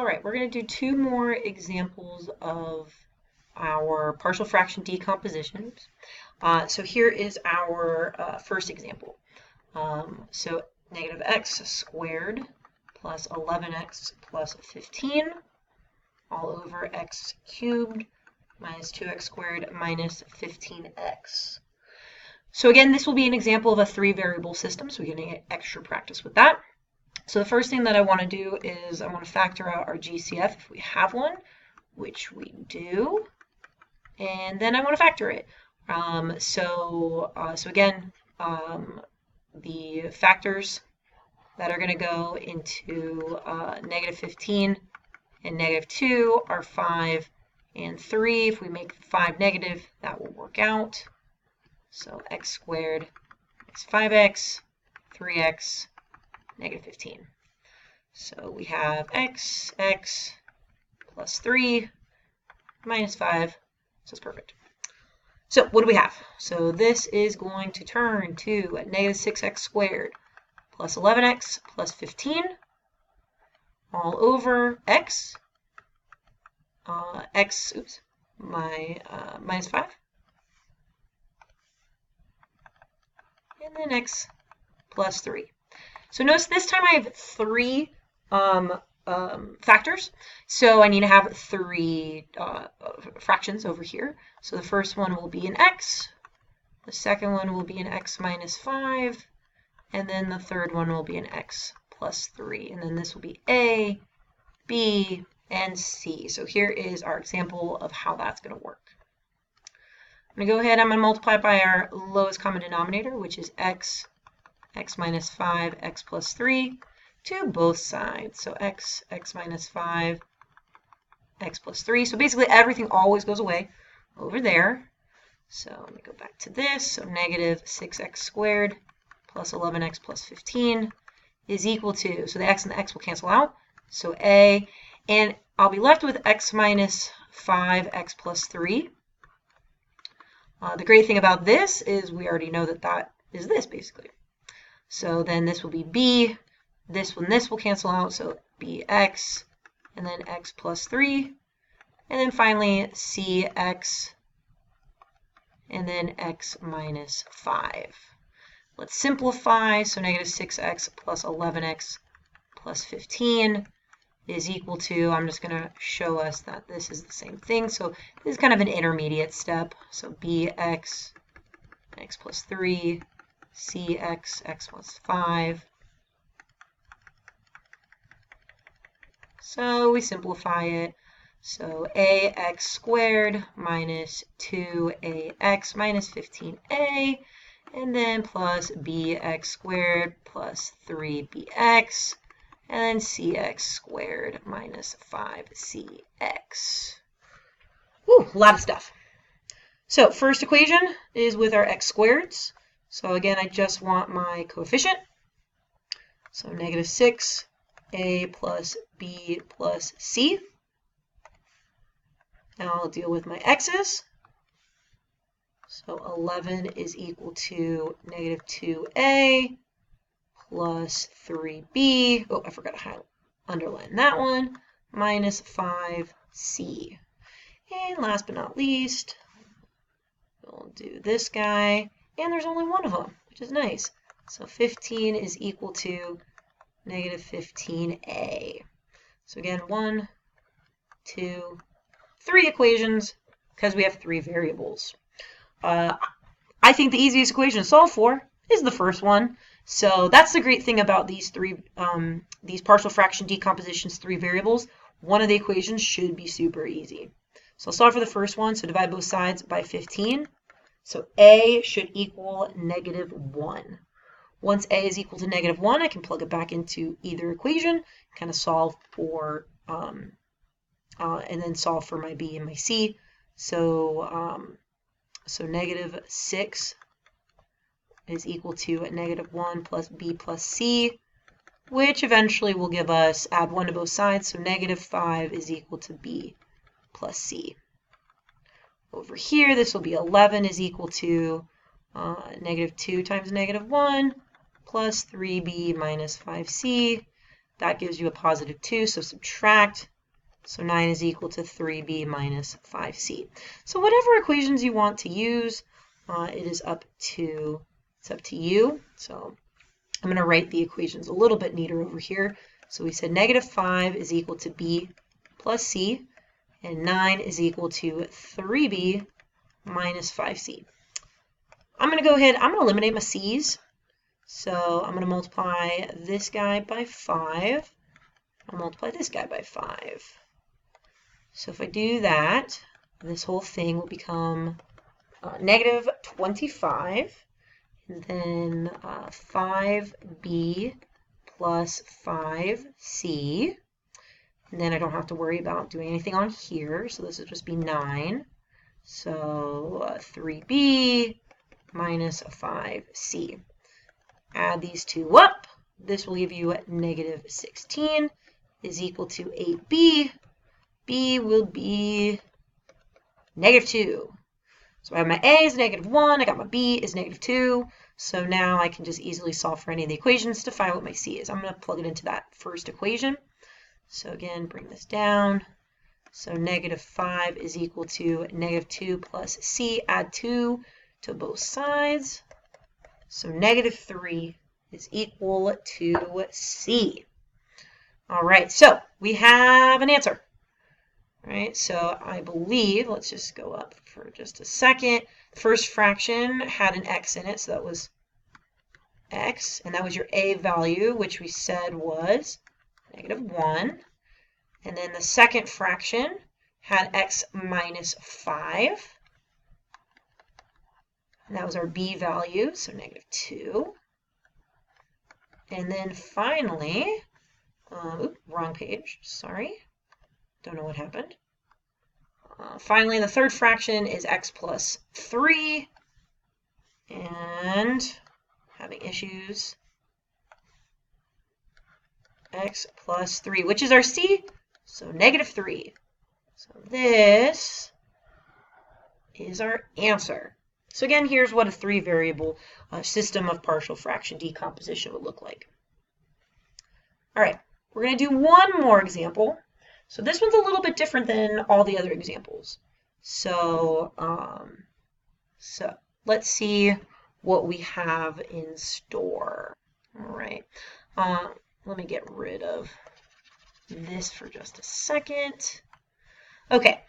All right, we're going to do two more examples of our partial fraction decompositions. So here is our first example. So negative x squared plus 11x plus 15 all over x cubed minus 2x squared minus 15x. So again, this will be an example of a three-variable system, so we're going to get extra practice with that. So the first thing that I want to do is I want to factor out our GCF if we have one, which we do, and then I want to factor it. So again, the factors that are going to go into negative 15 and negative 2 are 5 and 3. If we make 5 negative, that will work out. So x squared is 5x, 3x, negative 15. So we have x plus 3 minus 5. So it's perfect. So what do we have? So this is going to turn to negative 6x squared plus 11x plus 15 all over x. Minus 5. And then x plus 3. So notice this time I have 3 factors. So I need to have 3 fractions over here. So the first one will be an x. The second one will be an x minus 5. And then the third one will be an x plus 3. And then this will be a, b, and c. So here is our example of how that's going to work. I'm going to go ahead, I'm going to multiply by our lowest common denominator, which is x minus 5, x plus 3, to both sides. So x minus 5, x plus 3. So basically everything always goes away over there. So let me go back to this. So negative 6x squared plus 11x plus 15 is equal to, so the x and the x will cancel out. So a, and I'll be left with x minus 5, x plus 3. The great thing about this is we already know that that is this, basically. So then this will be b, this will cancel out, so bx, and then x plus 3, and then finally cx, and then x minus 5. Let's simplify, so negative 6x plus 11x plus 15 is equal to, I'm just going to show us that this is the same thing. So this is kind of an intermediate step. So bx, x plus 3, cx, x plus 5. So we simplify it. So ax squared minus 2ax minus 15a, and then plus bx squared plus 3bx, and then cx squared minus 5cx. Woo, a lot of stuff. So first equation is with our x squareds. So again, I just want my coefficient. So negative 6a plus b plus c. Now I'll deal with my x's. So 11 is equal to negative 2a plus 3b, oh, I forgot to underline that one, minus 5c. And last but not least, we'll do this guy, and there's only one of them, which is nice. So 15 is equal to negative 15a. So again, 1, 2, 3 equations, because we have 3 variables. I think the easiest equation to solve for is the first one. So that's the great thing about these these partial fraction decompositions, 3 variables. One of the equations should be super easy. So I'll solve for the first one. So divide both sides by 15. So a should equal negative 1. Once a is equal to negative 1, I can plug it back into either equation, kind of solve for, and then solve for my b and my c. So, so negative 6 is equal to negative 1 plus b plus c, which eventually will give us, add 1 to both sides, so negative 5 is equal to b plus c. Over here, this will be 11 is equal to negative 2 times negative 1 plus 3b minus 5c. That gives you a positive 2, so subtract So 9 is equal to 3b minus 5c. So whatever equations you want to use, it is up to you. So I'm going to write the equations a little bit neater over here. So we said negative 5 is equal to b plus c, and 9 is equal to 3b minus 5c. I'm going to go ahead, I'm going to eliminate my c's. So I'm going to multiply this guy by 5. I'll multiply this guy by 5. So if I do that, this whole thing will become negative 25, and then 5b plus 5c, and then I don't have to worry about doing anything on here, so this will just be 9. So 3b minus 5c. Add these two up. This will give you negative 16 is equal to 8b. B will be negative 2. So I have my A is negative 1, I got my B is negative 2, so now I can just easily solve for any of the equations to find what my C is. I'm going to plug it into that first equation. So again, bring this down. So negative 5 is equal to negative 2 plus C, add 2 to both sides. So negative 3 is equal to C. All right, so we have an answer. All right, so I believe, let's just go up for just a second. The first fraction had an x in it, so that was x, and that was your A value, which we said was negative 1. And then the second fraction had x minus 5. And that was our B value, so negative 2. And then finally, wrong page, sorry. Don't know what happened. Finally, the third fraction is x plus 3. And having issues. X plus 3, which is our C, so negative 3. So this is our answer. So again, here's what a 3-variable system of partial fraction decomposition would look like. All right, we're going to do one more example. So this one's a little bit different than all the other examples. So, let's see what we have in store. All right, let me get rid of this for just a second. Okay,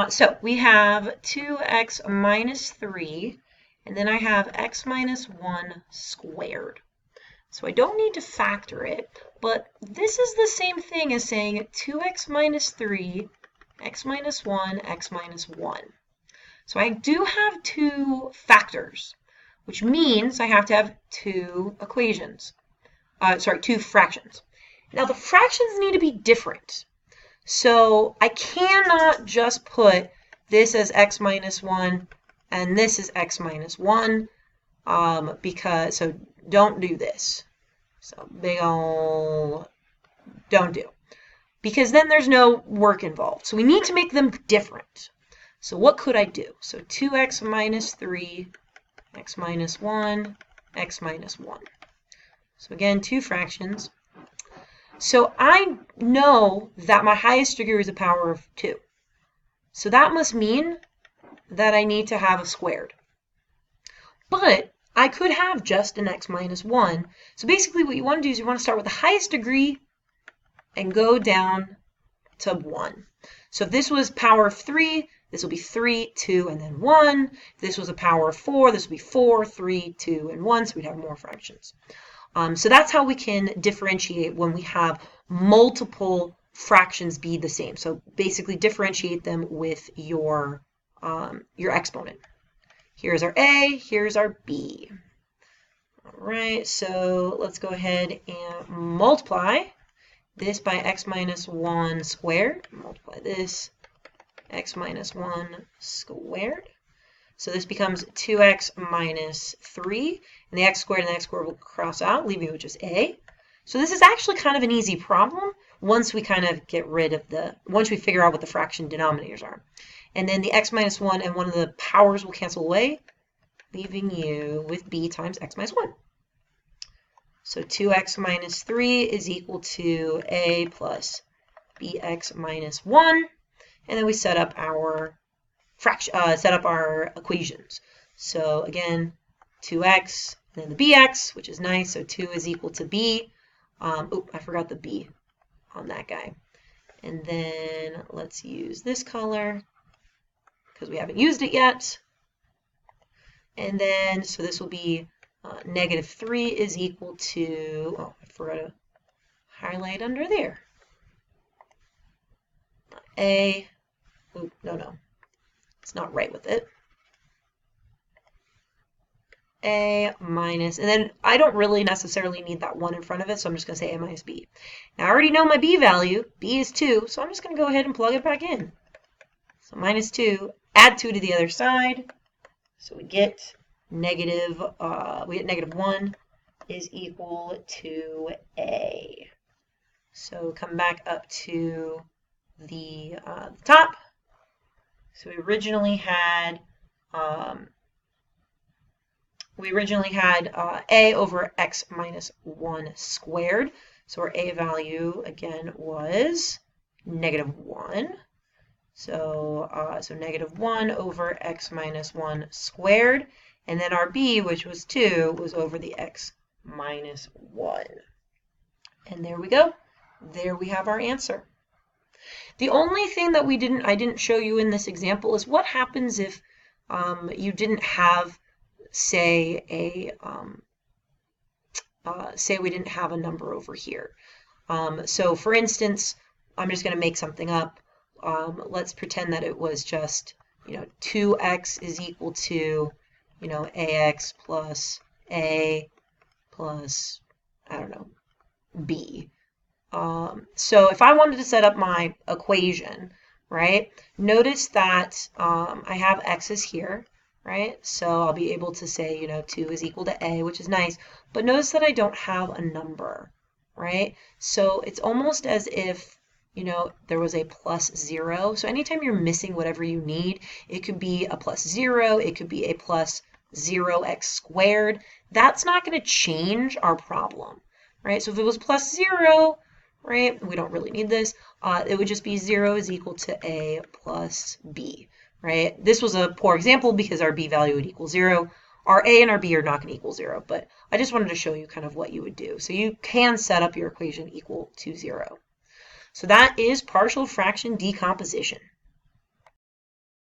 so we have 2x minus 3, and then I have x minus 1 squared. So I don't need to factor it, but this is the same thing as saying 2x minus 3, x minus 1, x minus 1. So I do have two factors, which means I have to have two equations. Two fractions. Now the fractions need to be different. So I cannot just put this as x minus 1 and this is x minus 1 so don't do this. So big ol' don't do. Because then there's no work involved. So we need to make them different. So what could I do? So 2x minus 3, x minus 1, x minus 1. So again, two fractions. So I know that my highest degree is a power of 2. So that must mean that I need to have a squared. But I could have just an x minus 1. So basically what you want to do is you want to start with the highest degree and go down to 1. So if this was power of 3, this will be 3, 2, and then 1. If this was a power of 4, this would be 4, 3, 2, and 1, so we'd have more fractions. So that's how we can differentiate when we have multiple fractions be the same. So basically differentiate them with your exponent. Here's our A, here's our B. All right, so let's go ahead and multiply this by x minus 1 squared. Multiply this, x minus 1 squared. So this becomes 2x minus 3, and the x squared and the x squared will cross out, leaving you with just a. So this is actually kind of an easy problem once we kind of get rid of once we figure out what the fraction denominators are. And then the x minus 1 and one of the powers will cancel away, leaving you with b times x minus 1. So 2x minus 3 is equal to a plus bx minus 1, and then we set up our equations. So again, 2x, then the bx, which is nice, so 2 is equal to b. I forgot the b on that guy. And then let's use this color because we haven't used it yet. And then, so this will be negative 3 is equal to, oh, I forgot to highlight under there. No, it's not right with it. A minus, and then I don't really necessarily need that 1 in front of it, so I'm just going to say A minus B. Now I already know my B value, B is 2, so I'm just going to go ahead and plug it back in. So minus 2, add 2 to the other side, so we get negative 1 is equal to A. So come back up to the top. So we originally had A over x minus 1 squared. So our A value, again, was negative 1. So, negative 1 over x minus 1 squared. And then our B, which was 2, was over the x minus 1. And there we go. There we have our answer. The only thing that I didn't show you in this example is what happens if you didn't have, say we didn't have a number over here. So for instance, I'm just going to make something up. Let's pretend that it was just, 2x is equal to, ax plus a plus, I don't know, b. So if I wanted to set up my equation, right, notice that I have x's here, right? So I'll be able to say, 2 is equal to a, which is nice. But notice that I don't have a number, right? So it's almost as if, there was a plus 0. So anytime you're missing whatever you need, it could be a plus 0, it could be a plus 0x squared. That's not going to change our problem, right? So if it was plus 0, right, we don't really need this. It would just be 0 is equal to a plus b, right? This was a poor example because our b value would equal 0. Our a and our b are not going to equal 0, but I just wanted to show you kind of what you would do. So you can set up your equation equal to 0. So that is partial fraction decomposition.